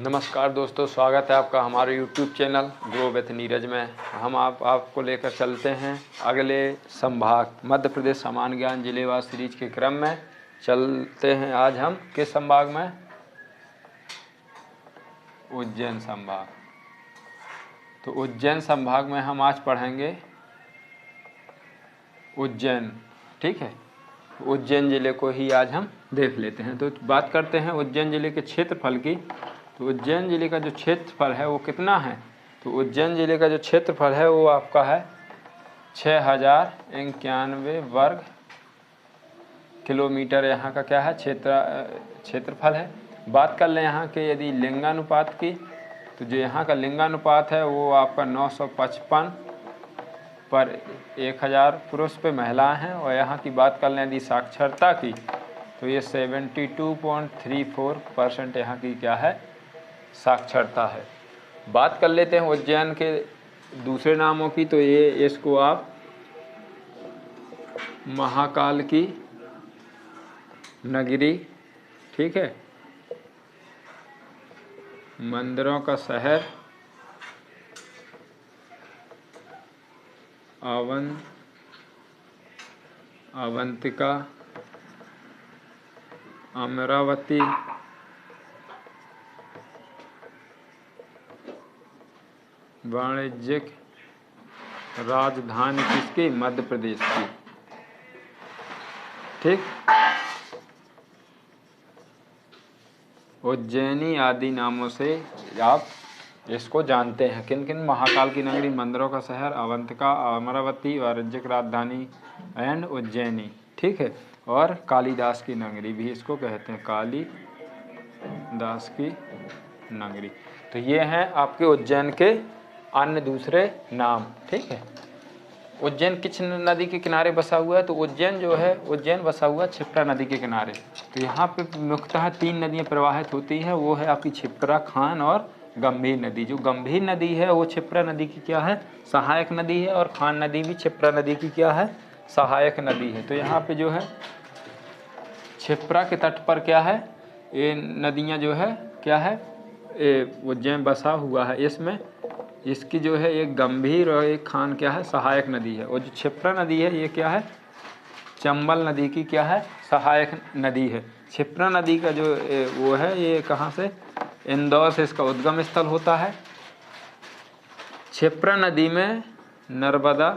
नमस्कार दोस्तों, स्वागत है आपका हमारे YouTube channel grow with Neeraj में। हम आपको लेकर चलते हैं अगले संभाग मध्य प्रदेश सामान्य ज्ञान जिलेवार सीरीज के क्रम में चलते हैं। आज हम किस संभाग में? उज्जैन संभाग। तो उज्जैन संभाग में हम आज पढ़ेंगे उज्जैन। ठीक है, उज्जैन ज़िले को ही आज हम देख लेते हैं। तो बात करते हैं उज्जैन ज़िले के क्षेत्रफल की। तो उज्जैन ज़िले का जो क्षेत्रफल है वो कितना है? तो उज्जैन ज़िले का जो क्षेत्रफल है वो आपका है 6091 वर्ग किलोमीटर। यहाँ का क्या है? क्षेत्रफल है। बात कर लें यहाँ के यदि लिंगानुपात की, तो जो यहाँ का लिंगानुपात है वो आपका 955 पर 1000 पुरुष पे महिलाएं हैं। और यहाँ की बात कर लें यदि साक्षरता की, तो ये 72.34% यहाँ की क्या है? साक्षरता है। बात कर लेते हैं उज्जैन के दूसरे नामों की। तो ये इसको आप महाकाल की नगरी, ठीक है, मंदिरों का शहर, अवंतिका, अमरावती, वाणिज्यिक राजधानी किसकी? मध्य प्रदेश की। ठीक, उज्जैनी आदि नामों से आप इसको जानते हैं। किन किन? महाकाल की नगरी, मंदिरों का शहर, अवंतिका, अमरावती, वाणिज्यिक राजधानी एंड उज्जैनी। ठीक है, और कालिदास की नगरी भी इसको कहते हैं, कालिदास की नगरी। तो ये हैं आपके उज्जैन के अन्य दूसरे नाम। ठीक है, उज्जैन किस नदी के किनारे बसा हुआ है? तो उज्जैन जो है, उज्जैन बसा हुआ क्षिप्रा नदी के किनारे। तो यहाँ पे मुख्यतः 3 नदियाँ प्रवाहित होती हैं, वो है आपकी क्षिप्रा, खान और गंभीर नदी। जो गंभीर नदी है वो क्षिप्रा नदी की क्या है? सहायक नदी है। और खान नदी भी क्षिप्रा नदी की क्या है? सहायक नदी है। तो यहाँ पे जो है क्षिप्रा के तट पर क्या है? ये नदियाँ जो है क्या है? उज्जैन बसा हुआ है। इसमें इसकी जो है एक गंभीर और एक खान क्या है? सहायक नदी है। और जो क्षिप्रा नदी है ये क्या है? चंबल नदी की क्या है? सहायक नदी है। क्षिप्रा नदी का जो वो है ये कहाँ से? इंदौर से इसका उद्गम स्थल होता है। क्षिप्रा नदी में नर्मदा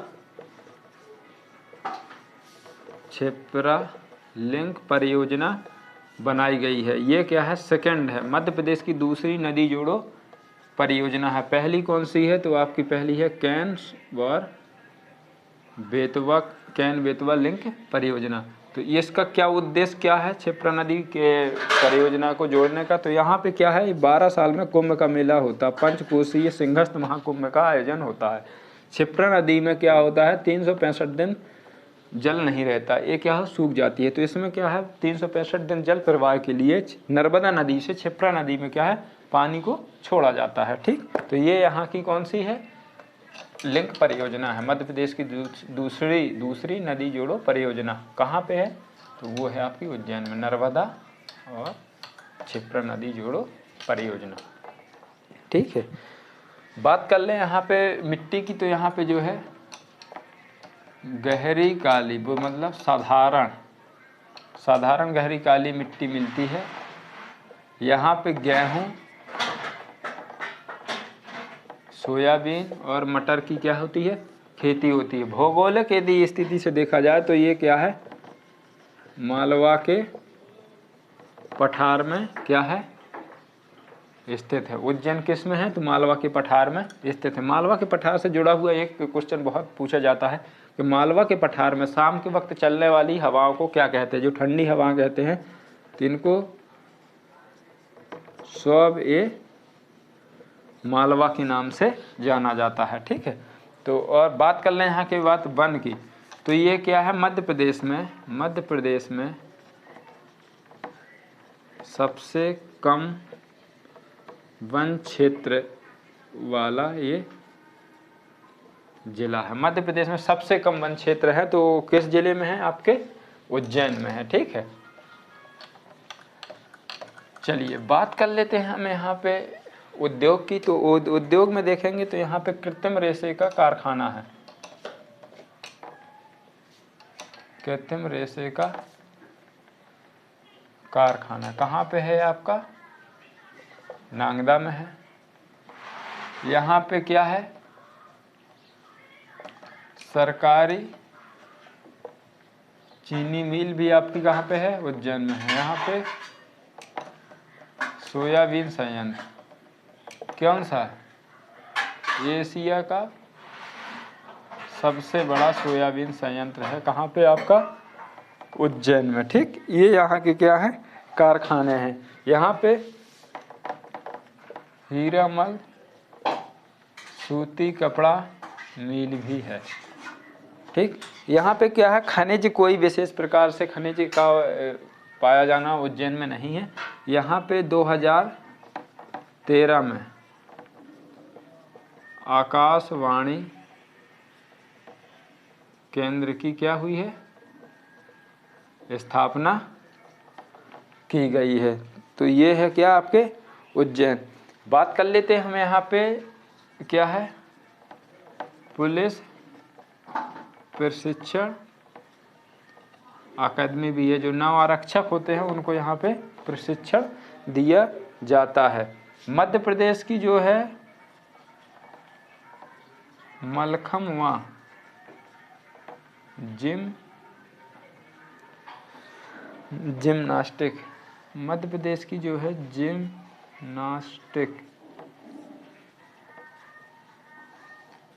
क्षिप्रा लिंक परियोजना बनाई गई है। ये क्या है? सेकंड है, मध्य प्रदेश की दूसरी नदी जोड़ो परियोजना है। पहली कौन सी है? तो आपकी पहली है कैन बेतवा लिंक परियोजना। तो इसका क्या उद्देश्य क्या है क्षिप्रा नदी के परियोजना को जोड़ने का? तो यहाँ पे क्या है? 12 साल में कुंभ का मेला होता है, पंचकोशीय सिंहस्थ महाकुंभ का आयोजन होता है। क्षिप्रा नदी में क्या होता है? 365 दिन जल नहीं रहता, ये क्या है? सूख जाती है। तो इसमें क्या है? 365 दिन जल प्रवाह के लिए नर्मदा नदी से क्षिप्रा नदी में क्या है? पानी को छोड़ा जाता है। ठीक, तो ये यहाँ की कौन सी है? लिंक परियोजना है। मध्य प्रदेश की दूसरी नदी जोड़ो परियोजना कहाँ पे है? तो वो है आपकी उज्जैन में, नर्मदा और क्षिप्रा नदी जोड़ो परियोजना। ठीक है, बात कर लें यहाँ पे मिट्टी की। तो यहाँ पे जो है गहरी काली, वो मतलब साधारण गहरी काली मिट्टी मिलती है। यहाँ पे गेहूँ, सोयाबीन और मटर की क्या होती है? खेती होती है। भौगोलिक यदि स्थिति से देखा जाए तो ये क्या है? मालवा के पठार में क्या है? स्थित है। उज्जैन किस में है? तो मालवा के पठार में स्थित है। मालवा के पठार से जुड़ा हुआ एक क्वेश्चन बहुत पूछा जाता है कि मालवा के पठार में शाम के वक्त चलने वाली हवाओं को क्या कहते हैं? जो ठंडी हवा कहते हैं, तो इनको स्वब ए मालवा के नाम से जाना जाता है। ठीक है, तो और बात कर लें यहाँ के बात वन की। तो ये क्या है? मध्य प्रदेश में सबसे कम वन क्षेत्र वाला ये जिला है। मध्य प्रदेश में सबसे कम वन क्षेत्र है, तो किस जिले में है? आपके उज्जैन में है। ठीक है, चलिए बात कर लेते हैं हम यहाँ पे उद्योग की। तो उद्योग में देखेंगे तो यहाँ पे कृत्रिम रेशे का कारखाना है। कृत्रिम रेशे का कारखाना कहाँ पे है आपका? नांगदा में है। यहाँ पे क्या है? सरकारी चीनी मिल भी आपकी कहाँ पे है? उज्जैन में है। यहाँ पे सोयाबीन संयंत्र कौन सा है? एशिया का सबसे बड़ा सोयाबीन संयंत्र है। कहाँ पे आपका? उज्जैन में। ठीक, ये यहाँ के क्या है? कारखाने हैं। यहाँ पे हीरामल सूती कपड़ा मिल भी है। ठीक, यहाँ पे क्या है? खनिज, कोई विशेष प्रकार से खनिज का पाया जाना उज्जैन में नहीं है। यहाँ पे 2013 में आकाशवाणी केंद्र की क्या हुई है? स्थापना की गई है। तो ये है क्या आपके? उज्जैन। बात कर लेते हैं हम यहाँ पे क्या है? पुलिस प्रशिक्षण अकादमी भी है। जो नव आरक्षक होते हैं उनको यहाँ पे प्रशिक्षण दिया जाता है। मध्य प्रदेश की जो है मलखम्बवा जिम्नास्टिक, मध्य प्रदेश की जो है जिम्नास्टिक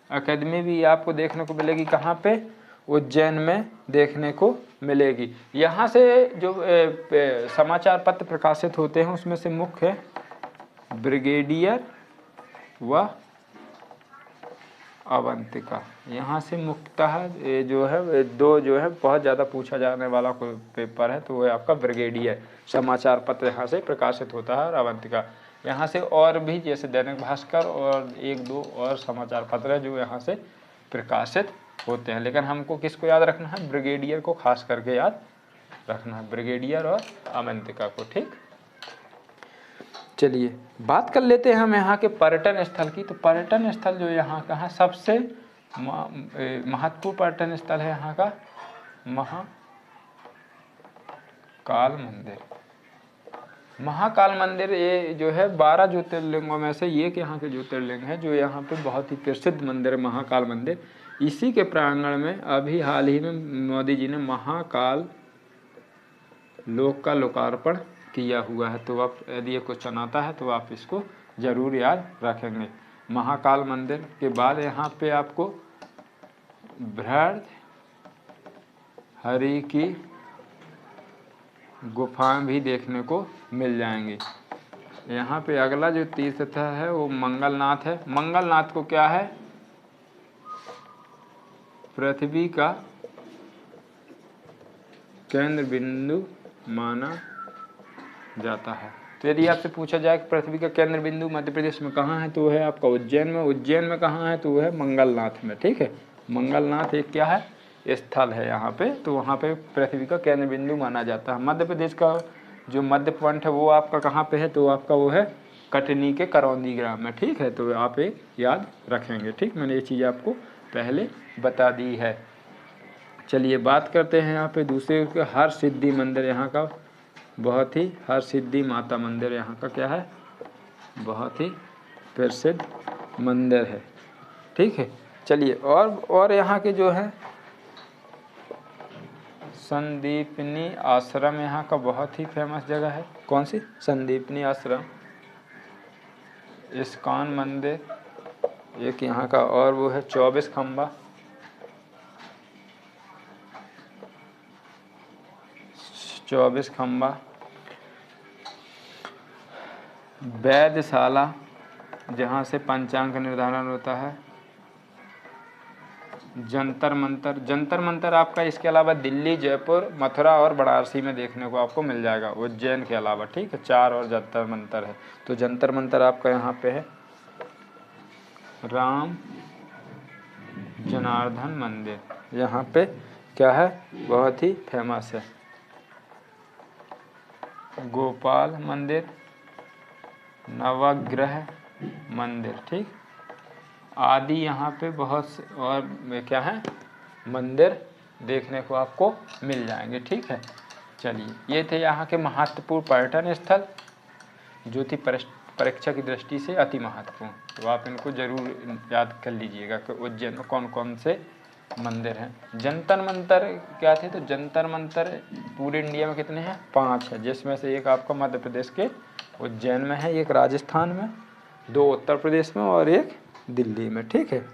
अकादमी भी आपको देखने को मिलेगी। कहाँ पे? उज्जैन में देखने को मिलेगी। यहाँ से जो समाचार पत्र प्रकाशित होते हैं उसमें से मुख्य है ब्रिगेडियर व अवंतिका। यहाँ से मुख्यतः जो है दो जो है बहुत ज़्यादा पूछा जाने वाला कोई पेपर है तो वो है आपका ब्रिगेडियर। समाचार पत्र यहाँ से प्रकाशित होता है। और अवंतिका यहाँ से, और भी जैसे दैनिक भास्कर और एक दो और समाचार पत्र है जो यहाँ से प्रकाशित होते हैं। लेकिन हमको किसको याद रखना है? ब्रिगेडियर को खास करके याद रखना है, ब्रिगेडियर और अवंतिका को। ठीक, चलिए बात कर लेते हैं हम यहाँ के पर्यटन स्थल की। तो पर्यटन स्थल जो यहाँ का है सबसे महत्वपूर्ण पर्यटन स्थल है यहाँ का महाकाल मंदिर। महाकाल मंदिर ये जो है 12 ज्योतिर्लिंगों में से एक यहाँ के ज्योतिर्लिंग है, जो यहाँ पे बहुत ही प्रसिद्ध मंदिर है महाकाल मंदिर। इसी के प्रांगण में अभी हाल ही में मोदी जी ने महाकाल लोक का लोकार्पण किया हुआ है। तो आप यदि ये क्वेश्चन आता है तो आप इसको जरूर याद रखेंगे। महाकाल मंदिर के बाद यहाँ पे आपको भृगुहरि की गुफाएं भी देखने को मिल जाएंगी। यहाँ पे अगला जो तीर्थ है वो मंगलनाथ है। मंगलनाथ को क्या है? पृथ्वी का केंद्र बिंदु माना जाता है। तो यदि आपसे पूछा जाए कि पृथ्वी का केंद्र बिंदु मध्य प्रदेश में कहाँ है तो वो है आपका उज्जैन में। उज्जैन में कहाँ है तो वो है मंगलनाथ में। ठीक है, मंगलनाथ एक क्या है? स्थल है यहाँ पे। तो वहाँ पे पृथ्वी का केंद्र बिंदु माना जाता है। मध्य प्रदेश का जो मध्य पॉइंट है वो आपका कहाँ पे है? तो आपका वो है कटनी के करौंदी ग्राम में। ठीक है, तो आप एक याद रखेंगे। ठीक, मैंने ये चीज़ आपको पहले बता दी है। चलिए बात करते हैं यहाँ पे दूसरे हर सिद्धि मंदिर। यहाँ का बहुत ही हर सिद्धि माता मंदिर यहाँ का क्या है? बहुत ही प्रसिद्ध मंदिर है। ठीक है, चलिए और यहाँ के जो है संदीपनी आश्रम यहाँ का बहुत ही फेमस जगह है। कौन सी? संदीपनी आश्रम। इस्कॉन मंदिर एक यहाँ का, और वो है 24 खंबा। वैद्यशाला जहाँ से पंचांग का निर्धारण होता है। जंतर मंतर आपका इसके अलावा दिल्ली, जयपुर, मथुरा और बनारसी में देखने को आपको मिल जाएगा, उज्जैन के अलावा। ठीक है, 4 और जंतर मंतर है। तो जंतर मंतर आपका यहाँ पे है। राम जनार्दन मंदिर यहाँ पे क्या है? बहुत ही फेमस है। गोपाल मंदिर, नवग्रह मंदिर, ठीक आदि यहाँ पे बहुत से और क्या है मंदिर देखने को आपको मिल जाएंगे। ठीक है, चलिए ये थे यहाँ के महत्वपूर्ण पर्यटन स्थल जो थी परीक्षा की दृष्टि से अति महत्वपूर्ण। तो आप इनको जरूर याद कर लीजिएगा कि उज्जैन में कौन कौन से मंदिर हैं। जंतर मंतर क्या थे, तो जंतर मंतर पूरे इंडिया में कितने हैं, 5 है, जिसमें से एक आपका मध्य प्रदेश के उज्जैन में है, एक राजस्थान में, 2 उत्तर प्रदेश में और एक दिल्ली में। ठीक है,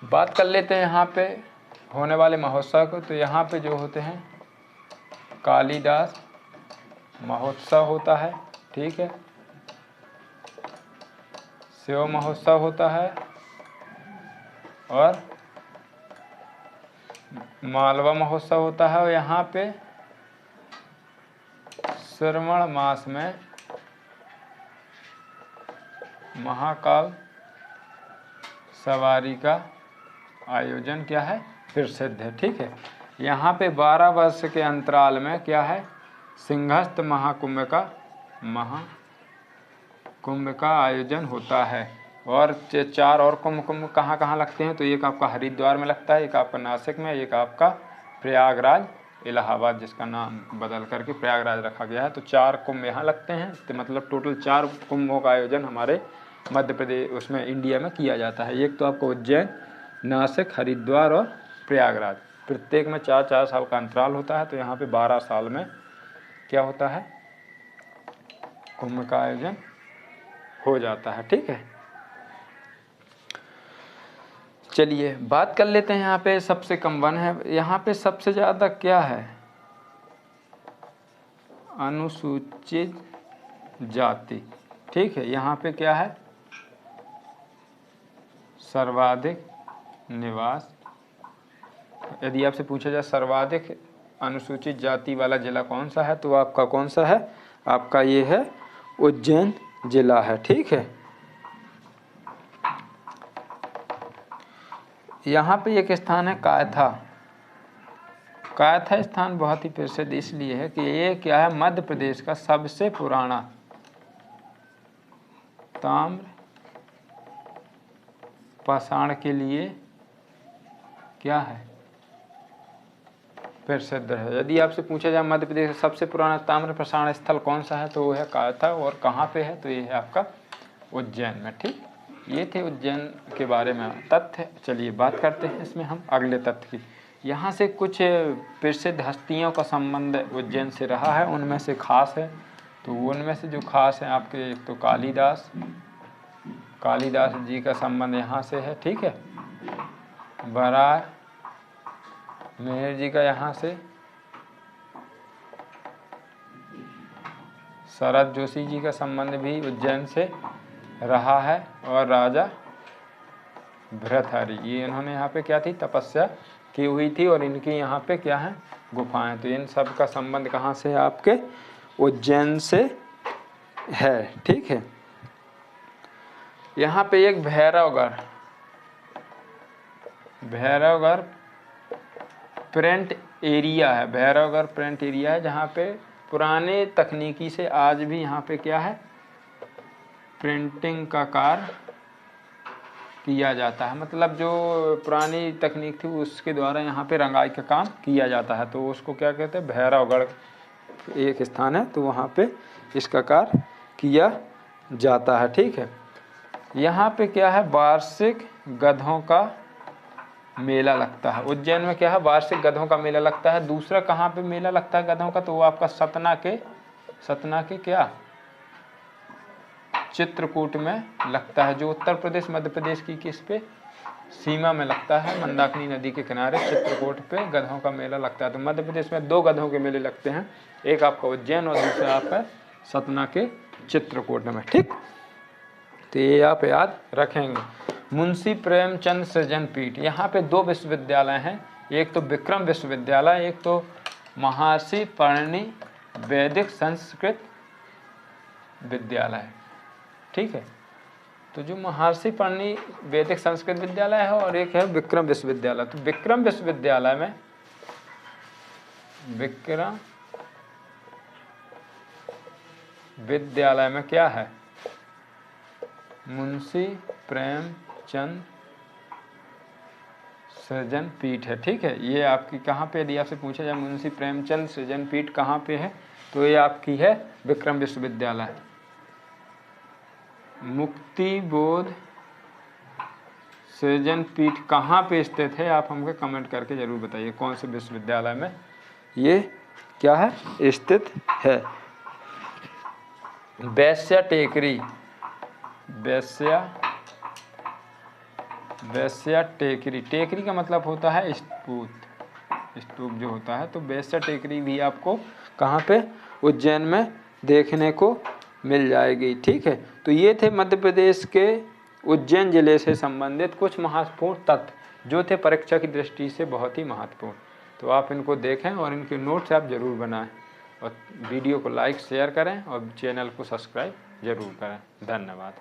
बात कर लेते हैं यहाँ पे होने वाले महोत्सव को। तो यहाँ पे जो होते हैं कालिदास महोत्सव होता है, ठीक है, शिव महोत्सव होता है और मालवा महोत्सव होता है। और यहाँ पे श्रावण मास में महाकाल सवारी का आयोजन क्या है, प्रसिद्ध है। ठीक है, यहाँ पे 12 वर्ष के अंतराल में क्या है, सिंहस्थ महाकुंभ का आयोजन होता है। और 4 और कुंभ कहाँ कहाँ लगते हैं, तो एक आपका हरिद्वार में लगता है, एक आपका नासिक में, एक आपका प्रयागराज इलाहाबाद, जिसका नाम बदल करके प्रयागराज रखा गया है। तो 4 कुंभ यहाँ लगते हैं, तो मतलब टोटल 4 कुंभों का आयोजन हमारे मध्य प्रदेश उसमें इंडिया में किया जाता है। एक तो आपको उज्जैन, नासिक, हरिद्वार और प्रयागराज, प्रत्येक में 4-4 साल का अंतराल होता है। तो यहाँ पे 12 साल में क्या होता है, कुंभ का आयोजन हो जाता है। ठीक है, चलिए बात कर लेते हैं यहाँ पे सबसे कम वन है, यहाँ पे सबसे ज़्यादा क्या है, अनुसूचित जाति। ठीक है, यहाँ पे क्या है, सर्वाधिक निवास। यदि आपसे पूछा जाए सर्वाधिक अनुसूचित जाति वाला जिला कौन सा है, तो आपका कौन सा है, आपका ये है उज्जैन जिला है। ठीक है, यहाँ पे एक स्थान है कायथा। कायथा स्थान बहुत ही प्रसिद्ध इसलिए है कि ये क्या है, मध्य प्रदेश का सबसे पुराना ताम्र पाषाण के लिए क्या है, प्रसिद्ध है। यदि आपसे पूछा जाए मध्य प्रदेश का सबसे पुराना ताम्र पाषाण स्थल कौन सा है, तो वो है कायथा। और कहाँ पे है, तो ये है आपका उज्जैन में। ठीक, ये थे उज्जैन के बारे में तथ्य। चलिए बात करते हैं इसमें हम अगले तथ्य की। यहाँ से कुछ प्रसिद्ध हस्तियों का संबंध उज्जैन से रहा है, उनमें से खास है, तो उनमें से जो खास है आपके, एक तो कालिदास जी का संबंध यहाँ से है। ठीक है, बराह मेहर जी का यहाँ से, शरद जोशी जी का संबंध भी उज्जैन से रहा है। और राजा भृतहरि, ये इन्होंने यहाँ पे क्या थी, तपस्या की हुई थी, और इनकी यहाँ पे क्या है, गुफाएं। तो इन सब का संबंध कहाँ से है, आपके उज्जैन से है। ठीक है, यहाँ पे एक भैरवगढ़ प्रिंट एरिया है, भैरवगढ़ प्रिंट एरिया है, जहाँ पे पुराने तकनीकी से आज भी यहाँ पे क्या है, प्रिंटिंग का कार्य किया जाता है। मतलब जो पुरानी तकनीक थी उसके द्वारा यहाँ पे रंगाई का काम किया जाता है, तो उसको क्या कहते हैं, भैरवगढ़ एक स्थान है, तो वहाँ पे इसका कार्य किया जाता है। ठीक है, यहाँ पे क्या है, वार्षिक गधों का मेला लगता है। उज्जैन में क्या है, वार्षिक गधों का मेला लगता है। दूसरा कहाँ पे मेला लगता है गधों का, तो वो आपका सतना के क्या, चित्रकूट में लगता है, जो उत्तर प्रदेश मध्य प्रदेश की किस पे सीमा में लगता है, मंदाकिनी नदी के किनारे चित्रकूट पे गधों का मेला लगता है। तो मध्य प्रदेश में 2 गधों के मेले लगते हैं, एक आपका उज्जैन और दूसरा आपका सतना के चित्रकूट में। ठीक, तो ये आप याद रखेंगे। मुंशी प्रेमचंद सृजन पीठ, यहाँ पे 2 विश्वविद्यालय हैं, एक तो विक्रम विश्वविद्यालय, एक तो महर्षि पणनि वैदिक संस्कृत विद्यालय। ठीक है, तो जो महर्षि पणनि वैदिक संस्कृत विद्यालय है और एक है विक्रम विश्वविद्यालय। तो विक्रम विश्वविद्यालय में विक्रम विद्यालय में क्या है? मुंशी प्रेमचंद सृजन पीठ है। ठीक है, ये आपकी कहाँ पे, यदि आपसे पूछा जाए मुंशी प्रेमचंद सृजन पीठ कहाँ पे है, तो ये आपकी है विक्रम विश्वविद्यालय। मुक्ति बोध सृजन पीठ कहाँ पे स्थित है, आप हमको कमेंट करके जरूर बताइए कौन से विश्वविद्यालय में ये क्या है, स्थित है। वैश्या टेकरी, वैश्या टेकरी, टेकरी का मतलब होता है स्तूप, स्तूप जो होता है, तो वैश्या टेकरी भी आपको कहाँ पे, उज्जैन में देखने को मिल जाएगी। ठीक है, तो ये थे मध्य प्रदेश के उज्जैन जिले से संबंधित कुछ महत्वपूर्ण तथ्य जो थे परीक्षा की दृष्टि से बहुत ही महत्वपूर्ण। तो आप इनको देखें और इनके नोट्स आप ज़रूर बनाएं और वीडियो को लाइक शेयर करें और चैनल को सब्सक्राइब ज़रूर करें। धन्यवाद।